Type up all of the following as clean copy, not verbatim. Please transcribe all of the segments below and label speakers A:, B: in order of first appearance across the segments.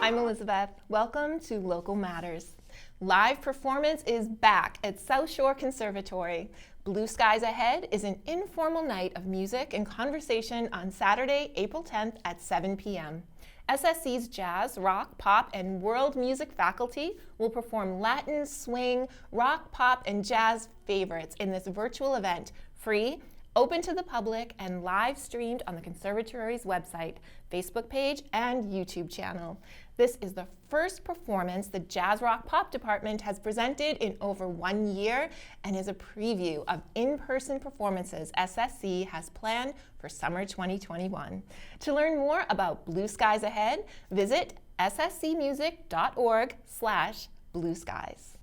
A: I'm Elizabeth. Welcome to Local Matters. Live performance is back at South Shore Conservatory. Blue Skies Ahead is an informal night of music and conversation on Saturday, April 10th at 7 p.m. SSC's jazz, rock, pop, and world music faculty will perform Latin, swing, rock, pop, and jazz favorites in this virtual event, free, open to the public, and live streamed on the Conservatory's website, Facebook page, and YouTube channel. This is the first performance the Jazz Rock Pop department has presented in over 1 year and is a preview of in-person performances SSC has planned for summer 2021. To learn more about Blue Skies Ahead, visit sscmusic.org/blueskies.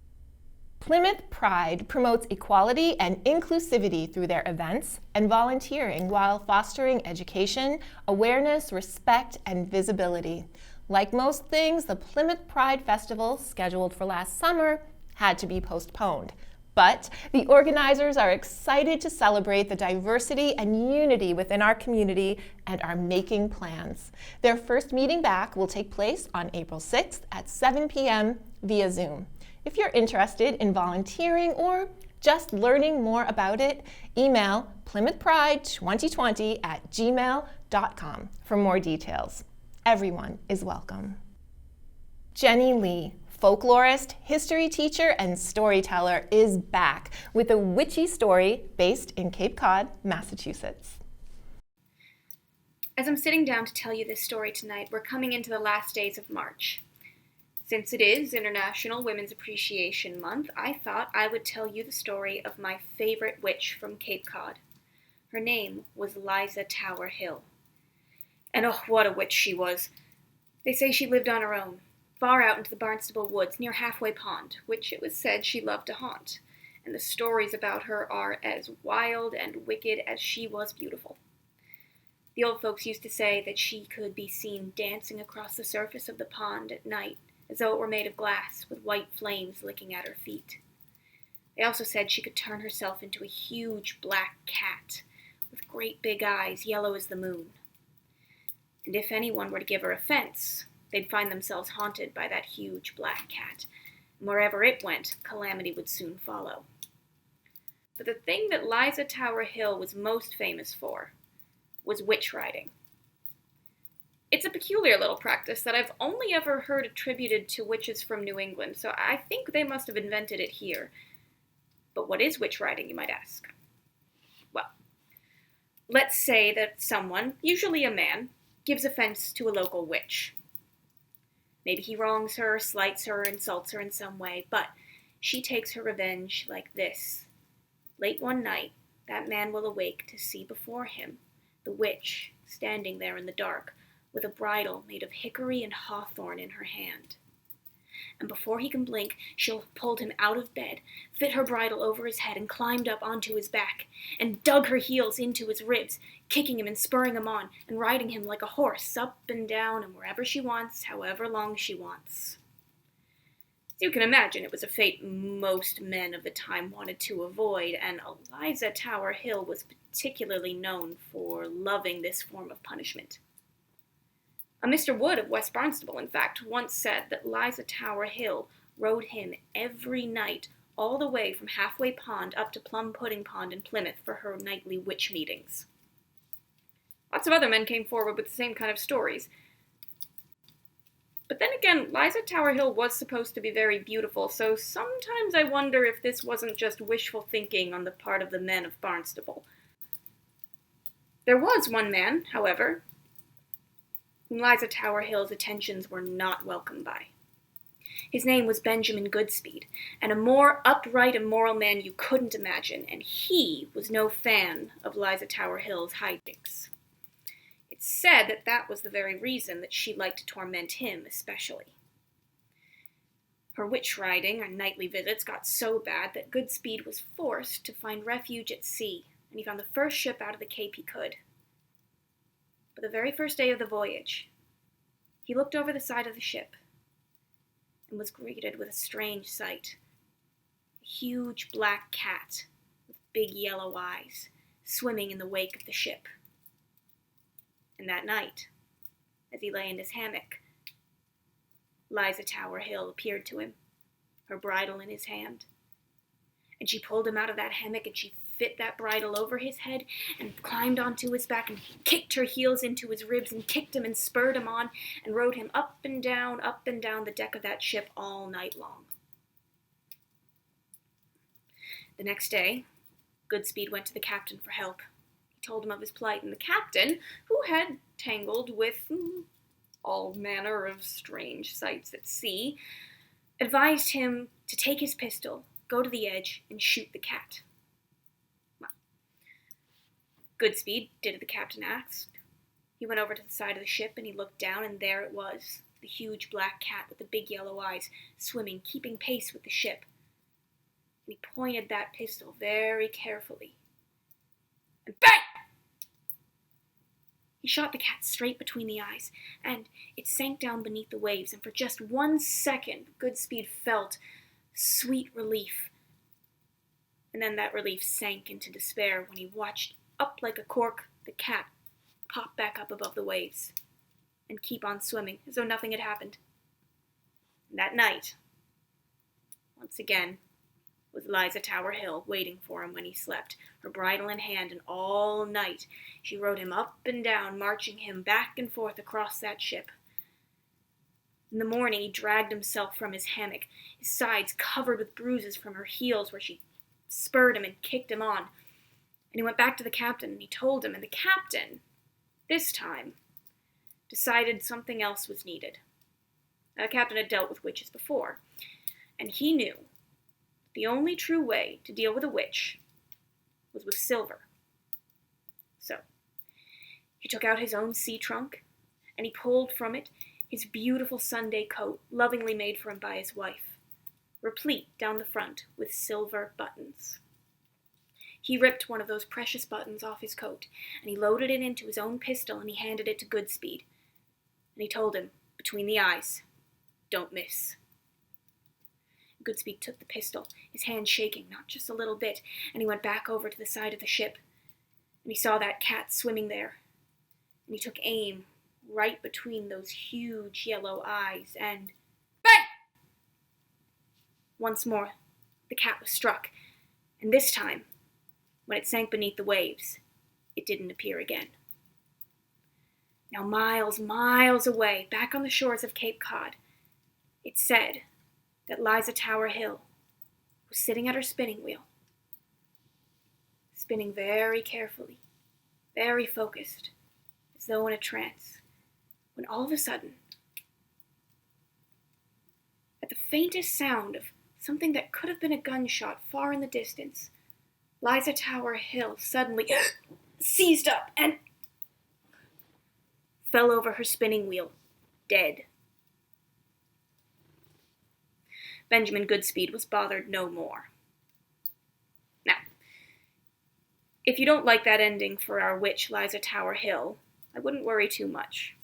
A: Plymouth Pride promotes equality and inclusivity through their events and volunteering while fostering education, awareness, respect, and visibility. Like most things, the Plymouth Pride Festival, scheduled for last summer, had to be postponed. But the organizers are excited to celebrate the diversity and unity within our community and are making plans. Their first meeting back will take place on April 6th at 7 p.m. via Zoom. If you're interested in volunteering or just learning more about it, email plymouthpride2020@gmail.com for more details. Everyone is welcome. Jenny Lee, folklorist, history teacher, and storyteller, is back with a witchy story based in Cape Cod, Massachusetts.
B: As I'm sitting down to tell you this story tonight, we're coming into the last days of March. Since it is International Women's Appreciation Month, I thought I would tell you the story of my favorite witch from Cape Cod. Her name was Liza Tower Hill. And oh, what a witch she was. They say she lived on her own, far out into the Barnstable woods near Halfway Pond, which it was said she loved to haunt. And the stories about her are as wild and wicked as she was beautiful. The old folks used to say that she could be seen dancing across the surface of the pond at night, as though it were made of glass, with white flames licking at her feet. They also said she could turn herself into a huge black cat, with great big eyes, yellow as the moon. And if anyone were to give her offense, they'd find themselves haunted by that huge black cat, and wherever it went, calamity would soon follow. But the thing that Liza Tower Hill was most famous for was witch riding. It's a peculiar little practice that I've only ever heard attributed to witches from New England, so I think they must have invented it here. But what is witch riding, you might ask? Well, let's say that someone, usually a man, gives offense to a local witch. Maybe he wrongs her, slights her, insults her in some way, but she takes her revenge like this. Late one night, that man will awake to see before him the witch standing there in the dark, with a bridle made of hickory and hawthorn in her hand. And before he can blink, she'll have pulled him out of bed, fit her bridle over his head, and climbed up onto his back, and dug her heels into his ribs, kicking him and spurring him on, and riding him like a horse up and down and wherever she wants, however long she wants. As you can imagine, it was a fate most men of the time wanted to avoid, and Liza Tower Hill was particularly known for loving this form of punishment. A Mr. Wood of West Barnstable, in fact, once said that Liza Tower Hill rode him every night all the way from Halfway Pond up to Plum Pudding Pond in Plymouth for her nightly witch meetings. Lots of other men came forward with the same kind of stories. But then again, Liza Tower Hill was supposed to be very beautiful, so sometimes I wonder if this wasn't just wishful thinking on the part of the men of Barnstable. There was one man, however, whom Liza Tower Hill's attentions were not welcomed by. His name was Benjamin Goodspeed, and a more upright and moral man you couldn't imagine, and he was no fan of Liza Tower Hill's hijinks. It's said that that was the very reason that she liked to torment him especially. Her witch riding and nightly visits got so bad that Goodspeed was forced to find refuge at sea, and he found the first ship out of the Cape he could. But the very first day of the voyage, he looked over the side of the ship and was greeted with a strange sight. A huge black cat with big yellow eyes swimming in the wake of the ship. And that night, as he lay in his hammock, Liza Tower Hill appeared to him, her bridle in his hand. And she pulled him out of that hammock, and she fit that bridle over his head and climbed onto his back and kicked her heels into his ribs and kicked him and spurred him on and rode him up and down the deck of that ship all night long. The next day, Goodspeed went to the captain for help. He told him of his plight, and the captain, who had tangled with all manner of strange sights at sea, advised him to take his pistol, go to the edge, and shoot the cat. Well, Goodspeed did as the captain asked. He went over to the side of the ship, and he looked down, and there it was, the huge black cat with the big yellow eyes, swimming, keeping pace with the ship. And he pointed that pistol very carefully. And bang! He shot the cat straight between the eyes, and it sank down beneath the waves, and for just 1 second, Goodspeed felt sweet relief. And then that relief sank into despair when he watched, up like a cork, the cat pop back up above the waves and keep on swimming as though nothing had happened. And that night, once again, was Liza Tower Hill waiting for him when he slept, her bridle in hand, and all night she rode him up and down, marching him back and forth across that ship. In the morning he dragged himself from his hammock, his sides covered with bruises from her heels where she spurred him and kicked him on. And he went back to the captain, and he told him, and the captain, this time, decided something else was needed. Now, the captain had dealt with witches before, and he knew the only true way to deal with a witch was with silver. So, he took out his own sea trunk, and he pulled from it his beautiful Sunday coat, lovingly made for him by his wife, replete down the front with silver buttons. He ripped one of those precious buttons off his coat, and he loaded it into his own pistol, and he handed it to Goodspeed. And he told him, between the eyes, don't miss. Goodspeed took the pistol, his hand shaking, not just a little bit, and he went back over to the side of the ship, and he saw that cat swimming there, and he took aim right between those huge yellow eyes, and bang! Once more, the cat was struck, and this time, when it sank beneath the waves, it didn't appear again. Now miles away, back on the shores of Cape Cod, it said that Liza Tower Hill was sitting at her spinning wheel, spinning very carefully, very focused, as though in a trance, when all of a sudden, at the faintest sound of something that could have been a gunshot far in the distance, Liza Tower Hill suddenly seized up and fell over her spinning wheel, dead. Benjamin Goodspeed was bothered no more. Now, if you don't like that ending for our witch Liza Tower Hill, I wouldn't worry too much.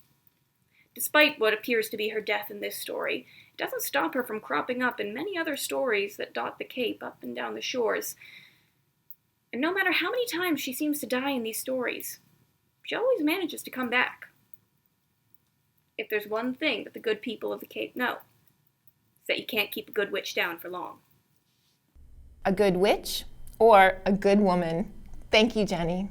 B: Despite what appears to be her death in this story, it doesn't stop her from cropping up in many other stories that dot the Cape up and down the shores. And no matter how many times she seems to die in these stories, she always manages to come back. If there's one thing that the good people of the Cape know, it's that you can't keep a good witch down for long.
A: A good witch or a good woman? Thank you, Jenny.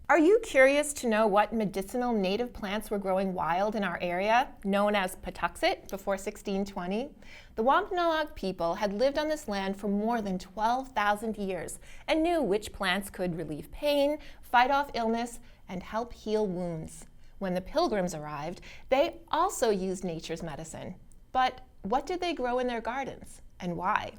A: Are you curious to know what medicinal native plants were growing wild in our area, known as Patuxet, before 1620? The Wampanoag people had lived on this land for more than 12,000 years and knew which plants could relieve pain, fight off illness, and help heal wounds. When the Pilgrims arrived, they also used nature's medicine. But what did they grow in their gardens, and why?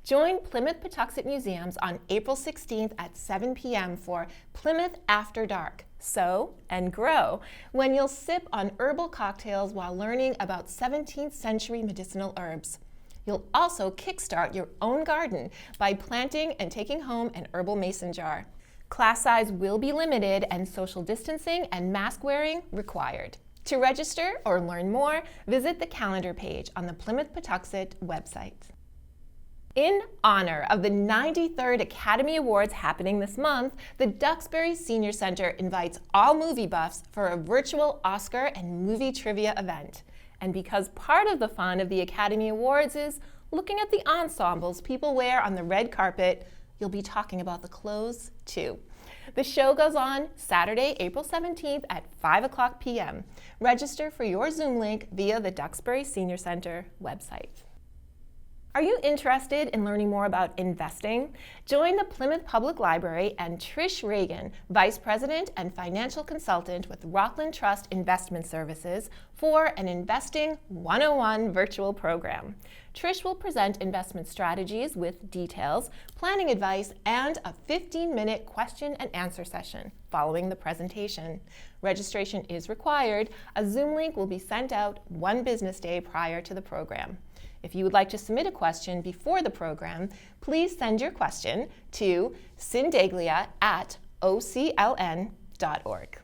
A: Join Plymouth Patuxet Museums on April 16th at 7 p.m. for Plymouth After Dark, Sow and Grow, when you'll sip on herbal cocktails while learning about 17th century medicinal herbs. You'll also kickstart your own garden by planting and taking home an herbal mason jar. Class size will be limited and social distancing and mask wearing required. To register or learn more, visit the calendar page on the Plymouth Patuxet website. In honor of the 93rd Academy Awards happening this month, the Duxbury Senior Center invites all movie buffs for a virtual Oscar and movie trivia event. And because part of the fun of the Academy Awards is looking at the ensembles people wear on the red carpet, you'll be talking about the clothes too. The show goes on Saturday, April 17th at 5 o'clock p.m. Register for your Zoom link via the Duxbury Senior Center website. Are you interested in learning more about investing? Join the Plymouth Public Library and Trish Reagan, Vice President and Financial Consultant with Rockland Trust Investment Services, for an Investing 101 virtual program. Trish will present investment strategies with details, planning advice, and a 15-minute question and answer session following the presentation. Registration is required. A Zoom link will be sent out 1 business day prior to the program. If you would like to submit a question before the program, please send your question to cindaglia@ocln.org.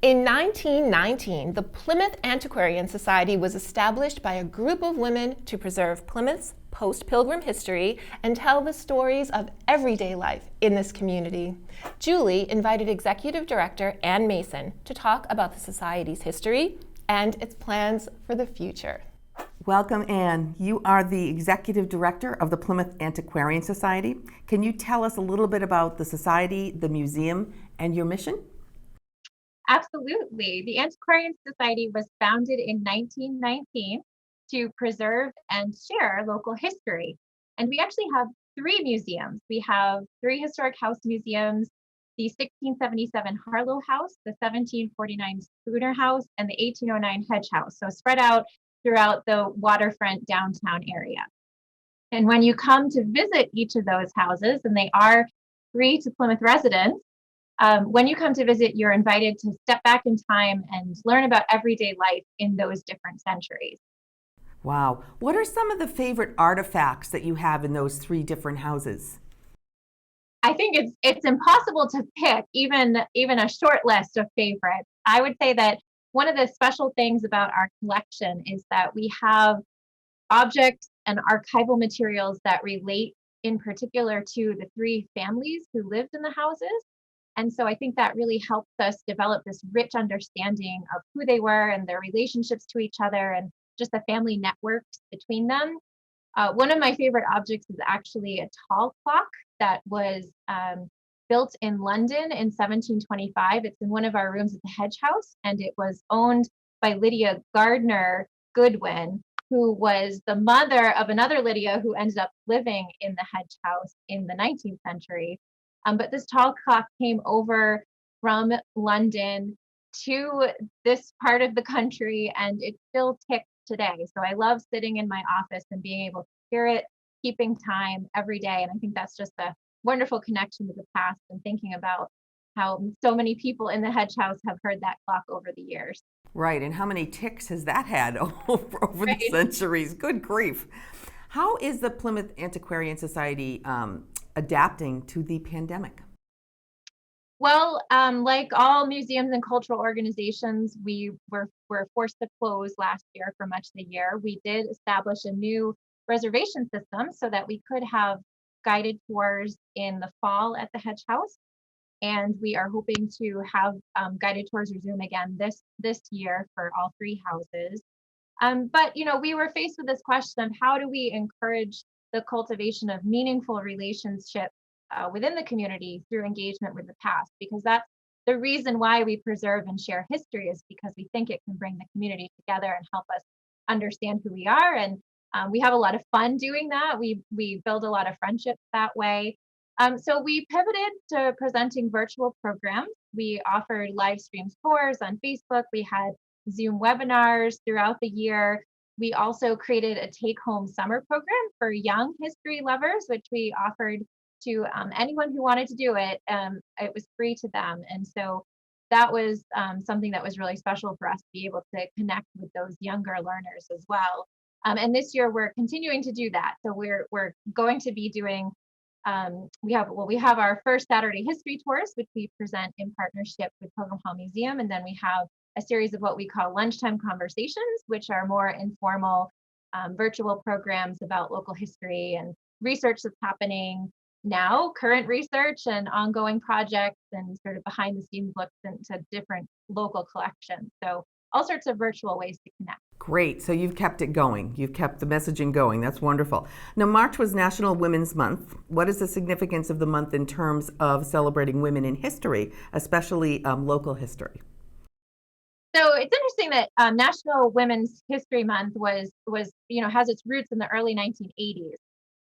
A: In 1919, the Plymouth Antiquarian Society was established by a group of women to preserve Plymouth's post-Pilgrim history and tell the stories of everyday life in this community. Julie invited Executive Director Ann Mason to talk about the Society's history and its plans for the future.
C: Welcome, Anne. You are the Executive Director of the Plymouth Antiquarian Society. Can you tell us a little bit about the Society, the museum, and your mission?
D: Absolutely. The Antiquarian Society was founded in 1919 to preserve and share local history. And we actually have 3 museums. We have 3 historic house museums, the 1677 Harlow House, the 1749 Spooner House, and the 1809 Hedge House. So spread out throughout the waterfront downtown area. And when you come to visit each of those houses, and they are free to Plymouth residents, when you come to visit, you're invited to step back in time and learn about everyday life in those different centuries.
C: Wow. What are some of the favorite artifacts that you have in those 3 different houses?
D: I think it's impossible to pick even a short list of favorites. I would say that one of the special things about our collection is that we have objects and archival materials that relate in particular to the 3 families who lived in the houses. And so I think that really helps us develop this rich understanding of who they were and their relationships to each other and just the family networks between them. One of my favorite objects is actually a tall clock that was built in London in 1725. It's in one of our rooms at the Hedge House, and it was owned by Lydia Gardner Goodwin, who was the mother of another Lydia who ended up living in the Hedge House in the 19th century. But this tall clock came over from London to this part of the country, and it still ticks today. So I love sitting in my office and being able to hear it, keeping time every day. And I think that's just a wonderful connection to the past and thinking about how so many people in the Hedge House have heard that clock over the years.
C: Right, and how many ticks has that had over the centuries? Good grief. How is the Plymouth Antiquarian Society adapting to the pandemic?
D: Well, like all museums and cultural organizations, we were forced to close last year for much of the year. We did establish a new reservation system so that we could have guided tours in the fall at the Hedge House. And we are hoping to have guided tours resume again this year for all 3 houses. But we were faced with this question of how do we encourage the cultivation of meaningful relationships within the community through engagement with the past, because that's the reason why we preserve and share history, is because we think it can bring the community together and help us understand who we are. And we have a lot of fun doing that. We build a lot of friendships that way. So we pivoted to presenting virtual programs. We offered live stream tours on Facebook. We had Zoom webinars throughout the year. We also created a take-home summer program for young history lovers, which we offered to anyone who wanted to do it. It was free to them. And so that was something that was really special for us to be able to connect with those younger learners as well. And this year we're continuing to do that. So we're going to be doing, we have our first Saturday history tours, which we present in partnership with Pilgrim Hall Museum. And then we have a series of what we call lunchtime conversations, which are more informal virtual programs about local history and research that's happening now, current research and ongoing projects, and sort of behind the scenes looks into different local collections. So all sorts of virtual ways to connect.
C: Great. So you've kept it going. You've kept the messaging going. That's wonderful. Now, March was National Women's Month. What is the significance of the month in terms of celebrating women in history, especially local history?
D: So it's interesting that National Women's History Month has its roots in the early 1980s,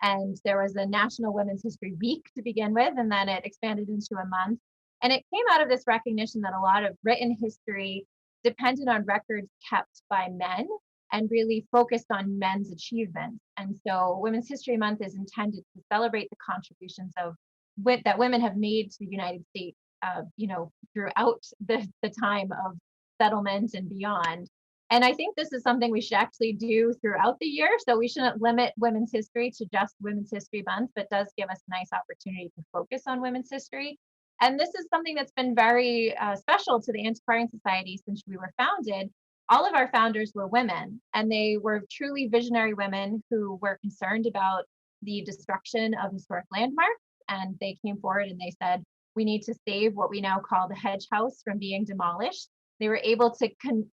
D: and there was a National Women's History Week to begin with, and then it expanded into a month. And it came out of this recognition that a lot of written history depended on records kept by men and really focused on men's achievements. And so Women's History Month is intended to celebrate the contributions that women have made to the United States, throughout the time of settlement and beyond. And I think this is something we should actually do throughout the year. So we shouldn't limit women's history to just Women's History Month, but does give us a nice opportunity to focus on women's history. And this is something that's been very special to the Antiquarian Society since we were founded. All of our founders were women, and they were truly visionary women who were concerned about the destruction of historic landmarks. And they came forward and they said, we need to save what we now call the hedge house from being demolished. They were able to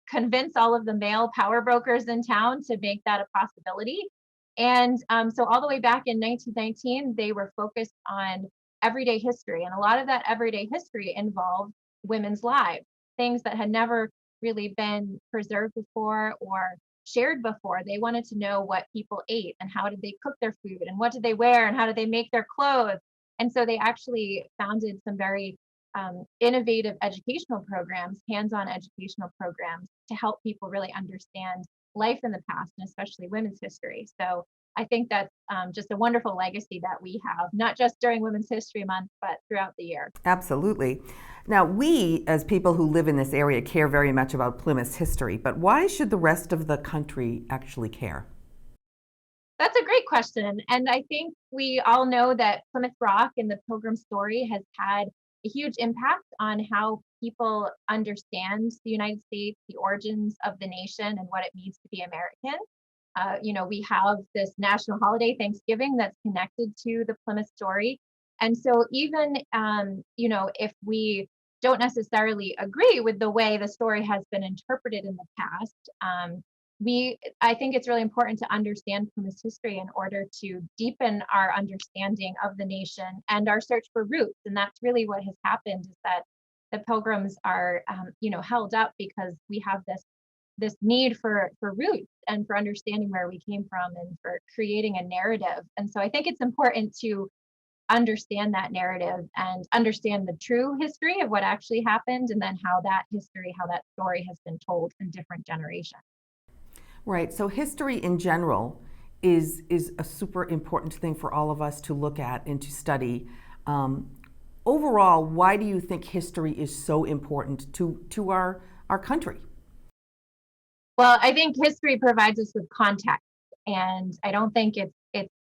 D: convince all of the male power brokers in town to make that a possibility. And so all the way back in 1919, they were focused on everyday history. And a lot of that everyday history involved women's lives, things that had never really been preserved before or shared before. They wanted to know what people ate and how did they cook their food and what did they wear and how did they make their clothes. And so they actually founded some very innovative educational programs, hands-on educational programs to help people really understand life in the past and especially women's history. So I think that's just a wonderful legacy that we have, not just during Women's History Month, but throughout the year.
C: Absolutely. Now, we, as people who live in this area, care very much about Plymouth's history, but why should the rest of the country actually care?
D: That's a great question. And I think we all know that Plymouth Rock and the Pilgrim story has had a huge impact on how people understand the United States, the origins of the nation, and what it means to be American. We have this national holiday, Thanksgiving, that's connected to the Plymouth story. And so even, if we don't necessarily agree with the way the story has been interpreted in the past, I think it's really important to understand Plymouth's history in order to deepen our understanding of the nation and our search for roots. And that's really what has happened, is that the Pilgrims are, held up because we have this need for roots and for understanding where we came from and for creating a narrative. And so I think it's important to understand that narrative and understand the true history of what actually happened, and then how that story has been told in different generations.
C: Right. So history in general is a super important thing for all of us to look at and to study. Overall, why do you think history is so important to our country?
D: Well, I think history provides us with context, and I don't think it's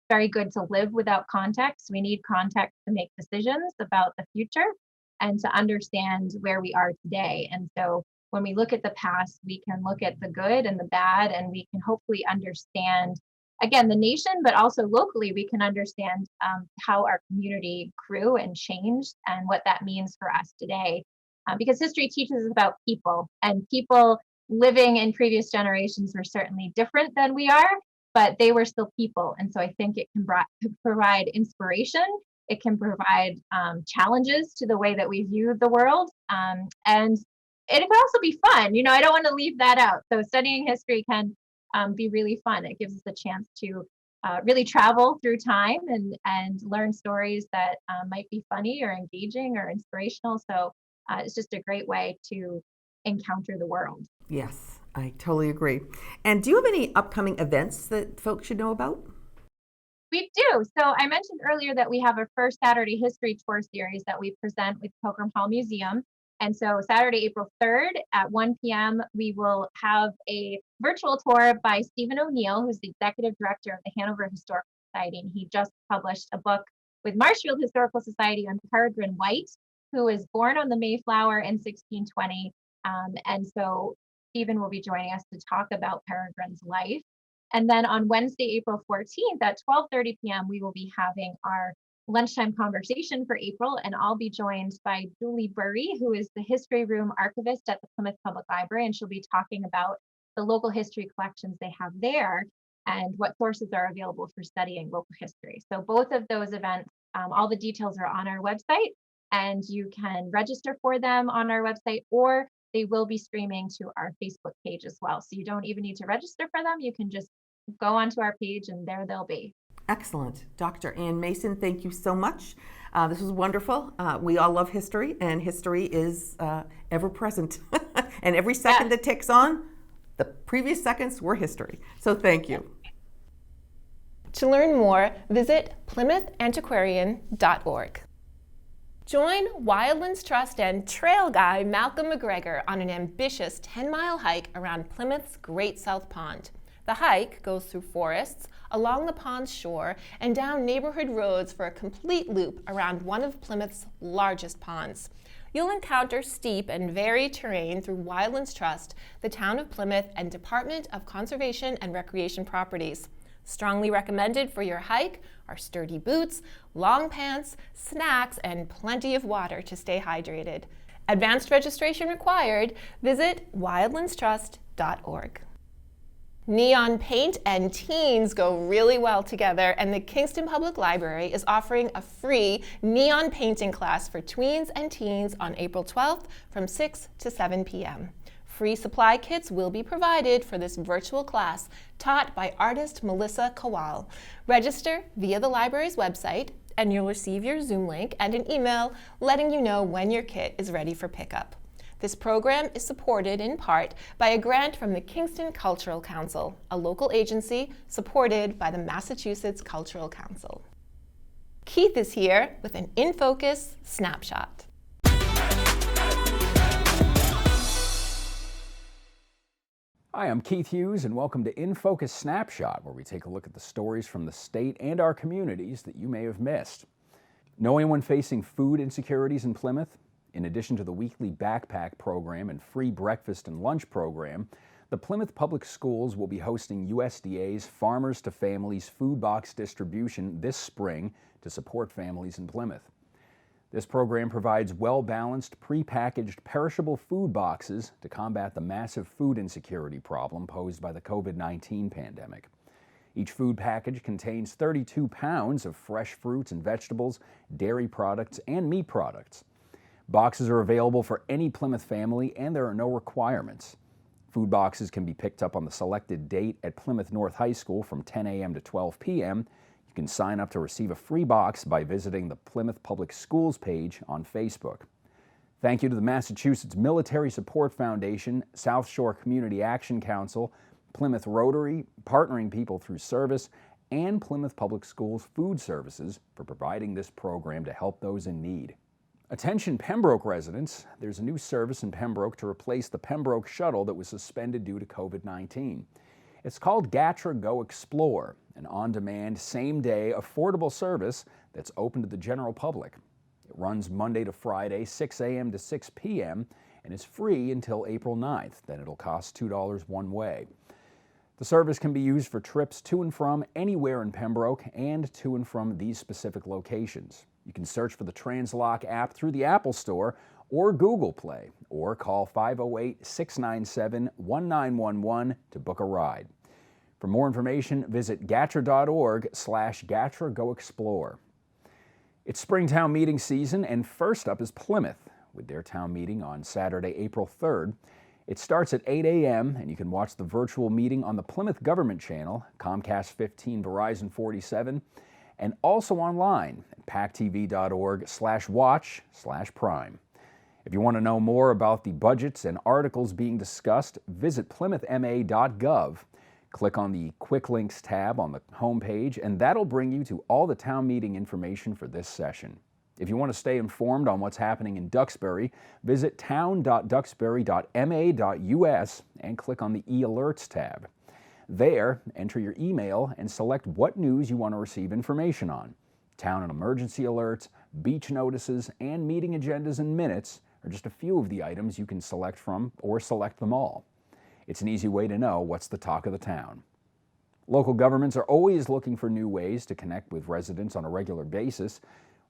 D: very good to live without context. We need context to make decisions about the future and to understand where we are today. And so when we look at the past, we can look at the good and the bad, and we can hopefully understand, again, the nation, but also locally, we can understand how our community grew and changed and what that means for us today. Because history teaches us about people, and people living in previous generations were certainly different than we are, but they were still people. And so I think it can provide inspiration. It can provide challenges to the way that we view the world. And it can also be fun. I don't want to leave that out. So studying history can be really fun. It gives us a chance to really travel through time and learn stories that might be funny or engaging or inspirational. So it's just a great way to encounter the world.
C: Yes, I totally agree. And do you have any upcoming events that folks should know about?
D: We do. So I mentioned earlier that we have a first Saturday history tour series that we present with Pilgrim Hall Museum. And so Saturday, April 3rd at 1 p.m., we will have a virtual tour by Stephen O'Neill, who's the executive director of the Hanover Historical Society. And he just published a book with Marshfield Historical Society on Peregrine White, who was born on the Mayflower in 1620. And so Stephen will be joining us to talk about Peregrine's life. And then on Wednesday, April 14th at 12:30 p.m., we will be having our lunchtime conversation for April, and I'll be joined by Julie Burry, who is the History Room Archivist at the Plymouth Public Library, and she'll be talking about the local history collections they have there and what sources are available for studying local history. So both of those events, all the details are on our website, and you can register for them on our website, or they will be streaming to our Facebook page as well. So you don't even need to register for them. You can just go onto our page and there they'll be.
C: Excellent. Dr. Ann Mason, thank you so much. This was wonderful. We all love history, and history is ever present. And every second that ticks on, the previous seconds were history. So thank you.
A: To learn more, visit PlymouthAntiquarian.org. Join Wildlands Trust and trail guide Malcolm McGregor on an ambitious 10-mile hike around Plymouth's Great South Pond. The hike goes through forests, along the pond's shore, and down neighborhood roads for a complete loop around one of Plymouth's largest ponds. You'll encounter steep and varied terrain through Wildlands Trust, the Town of Plymouth, and Department of Conservation and Recreation properties. Strongly recommended for your hike are sturdy boots, long pants, snacks, and plenty of water to stay hydrated. Advanced registration required. Visit wildlandstrust.org. Neon paint and teens go really well together, and the Kingston Public Library is offering a free neon painting class for tweens and teens on April 12th from 6 to 7 p.m. Free supply kits will be provided for this virtual class taught by artist Melissa Kowal. Register via the library's website, and you'll receive your Zoom link and an email letting you know when your kit is ready for pickup. This program is supported in part by a grant from the Kingston Cultural Council, a local agency supported by the Massachusetts Cultural Council. Keith is here with an In Focus snapshot.
E: Hi, I'm Keith Hughes, and welcome to In Focus Snapshot, where we take a look at the stories from the state and our communities that you may have missed. Know anyone facing food insecurities in Plymouth? In addition to the weekly backpack program and free breakfast and lunch program, the Plymouth Public Schools will be hosting USDA's Farmers to Families food box distribution this spring to support families in Plymouth. This program provides well-balanced, pre-packaged, perishable food boxes to combat the massive food insecurity problem posed by the COVID-19 pandemic. Each food package contains 32 pounds of fresh fruits and vegetables, dairy products, and meat products. Boxes are available for any Plymouth family, and there are no requirements. Food boxes can be picked up on the selected date at Plymouth North High School from 10 a.m. to 12 p.m., You can sign up to receive a free box by visiting the Plymouth Public Schools page on Facebook. Thank you to the Massachusetts Military Support Foundation, South Shore Community Action Council, Plymouth Rotary, Partnering People Through Service, and Plymouth Public Schools Food Services for providing this program to help those in need. Attention Pembroke residents, there's a new service in Pembroke to replace the Pembroke shuttle that was suspended due to COVID-19. It's called GATRA Go Explore, an on-demand, same-day, affordable service that's open to the general public. It runs Monday to Friday, 6 a.m. to 6 p.m., and is free until April 9th. Then it'll cost $2 one way. The service can be used for trips to and from anywhere in Pembroke and to and from these specific locations. You can search for the Translock app through the Apple Store or Google Play, or call 508-697-1911 to book a ride. For more information, visit gatra.org/GatraGoExplore. It's Springtown meeting season, and first up is Plymouth, with their town meeting on Saturday, April 3rd. It starts at 8 a.m., and you can watch the virtual meeting on the Plymouth Government Channel, Comcast 15, Verizon 47, and also online at pactv.org/watch/prime. If you want to know more about the budgets and articles being discussed, visit plymouthma.gov. Click on the Quick Links tab on the homepage, and that'll bring you to all the town meeting information for this session. If you want to stay informed on what's happening in Duxbury, visit town.duxbury.ma.us and click on the e-alerts tab. There, enter your email and select what news you want to receive information on. Town and emergency alerts, beach notices, and meeting agendas and minutes are just a few of the items you can select from, or select them all. It's an easy way to know what's the talk of the town. Local governments are always looking for new ways to connect with residents on a regular basis.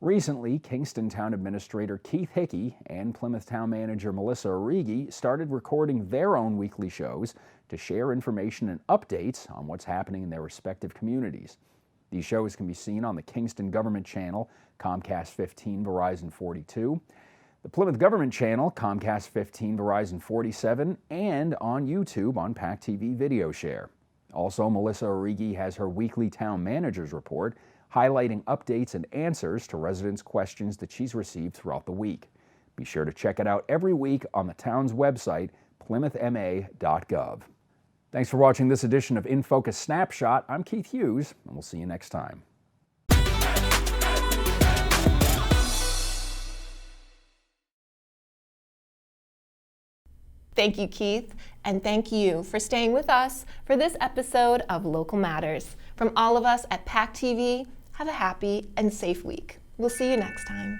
E: Recently, Kingston Town Administrator Keith Hickey and Plymouth Town Manager Melissa Origi started recording their own weekly shows to share information and updates on what's happening in their respective communities. These shows can be seen on the Kingston Government Channel, Comcast 15, Verizon 42, the Plymouth Government Channel, Comcast 15, Verizon 47, and on YouTube on PAC TV Video Share. Also, Melissa Origi has her weekly Town Managers Report, highlighting updates and answers to residents' questions that she's received throughout the week. Be sure to check it out every week on the town's website, plymouthma.gov. Thanks for watching this edition of In Focus Snapshot. I'm Keith Hughes, and we'll see you next time.
A: Thank you, Keith, and thank you for staying with us for this episode of Local Matters. From all of us at PAC TV, have a happy and safe week. We'll see you next time.